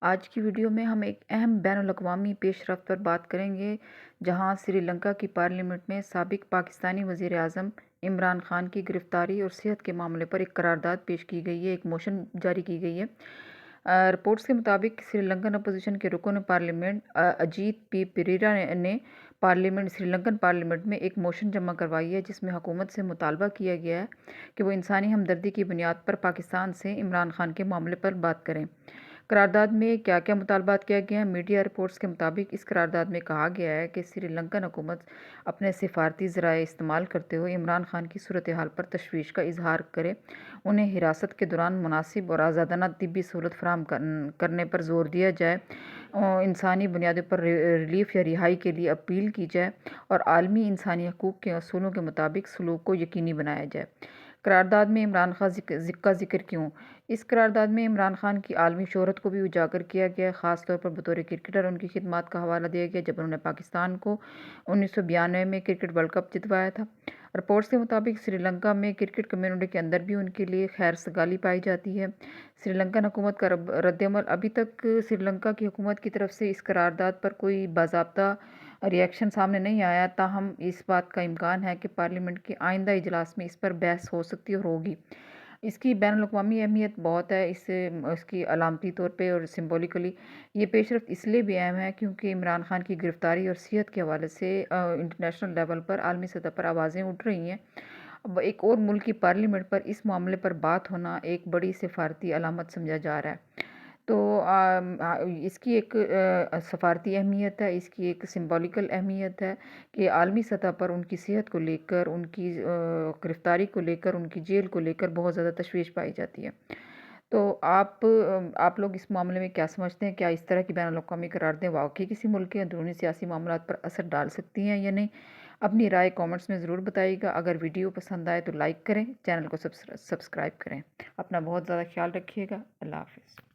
آج کی ویڈیو میں ہم ایک اہم بین الاقوامی پیش رفت پر بات کریں گے، جہاں سری لنکا کی پارلیمنٹ میں سابق پاکستانی وزیر اعظم عمران خان کی گرفتاری اور صحت کے معاملے پر ایک قرارداد پیش کی گئی ہے، ایک موشن جاری کی گئی ہے۔ رپورٹس کے مطابق سری لنکن اپوزیشن کے رکن پارلیمنٹ اجیت پی پریرا نے سری لنکن پارلیمنٹ میں ایک موشن جمع کروائی ہے، جس میں حکومت سے مطالبہ کیا گیا ہے کہ وہ انسانی ہمدردی کی بنیاد پر پاکستان سے عمران خان کے معاملے پر بات کریں۔ قرارداد میں کیا کیا مطالبات کیا گیا ہیں؟ میڈیا رپورٹس کے مطابق اس قرارداد میں کہا گیا ہے کہ سری لنکن حکومت اپنے سفارتی ذرائع استعمال کرتے ہوئے عمران خان کی صورتحال پر تشویش کا اظہار کرے، انہیں حراست کے دوران مناسب اور آزادانہ طبی سہولت فراہم کرنے پر زور دیا جائے، انسانی بنیادوں پر ریلیف یا رہائی کے لیے اپیل کی جائے اور عالمی انسانی حقوق کے اصولوں کے مطابق سلوک کو یقینی بنایا جائے۔ قرارداد میں عمران خان کا ذکر کیوں؟ اس قرارداد میں عمران خان کی عالمی شہرت کو بھی اجاگر کیا گیا، خاص طور پر بطور کرکٹر ان کی خدمات کا حوالہ دیا گیا جب انہوں نے پاکستان کو 1992 میں کرکٹ ورلڈ کپ جتوایا تھا۔ رپورٹس کے مطابق سری لنکا میں کرکٹ کمیونٹی کے اندر بھی ان کے لیے خیر سگالی پائی جاتی ہے۔ سری لنکن حکومت کا رد عمل: ابھی تک سری لنکا کی حکومت کی طرف سے اس قرارداد پر کوئی باضابطہ ری ایکشن سامنے نہیں آیا، تاہم اس بات کا امکان ہے کہ پارلیمنٹ کے آئندہ اجلاس میں اس پر بحث ہو سکتی ہے اور ہوگی۔ اس کی بین الاقوامی اہمیت بہت ہے، اس کی علامتی طور پہ اور سمبولیکلی یہ پیش رفت اس لیے بھی اہم ہے کیونکہ عمران خان کی گرفتاری اور صحت کے حوالے سے انٹرنیشنل لیول پر، عالمی سطح پر آوازیں اٹھ رہی ہیں۔ اب ایک اور ملک کی پارلیمنٹ پر اس معاملے پر بات ہونا ایک بڑی سفارتی علامت سمجھا جا رہا ہے۔ تو اس کی ایک سفارتی اہمیت ہے، اس کی ایک سمبولیکل اہمیت ہے کہ عالمی سطح پر ان کی صحت کو لے کر، ان کی گرفتاری کو لے کر، ان کی جیل کو لے کر بہت زیادہ تشویش پائی جاتی ہے۔ تو آپ لوگ اس معاملے میں کیا سمجھتے ہیں؟ کیا اس طرح کی بین الاقوامی قراردادیں واقعی کسی ملک کے اندرونی سیاسی معاملات پر اثر ڈال سکتی ہیں یا نہیں؟ اپنی رائے کامنٹس میں ضرور بتائیے گا۔ اگر ویڈیو پسند آئے تو لائک کریں، چینل کو سبسکرائب کریں۔ اپنا بہت زیادہ خیال رکھیے گا۔ اللہ حافظ۔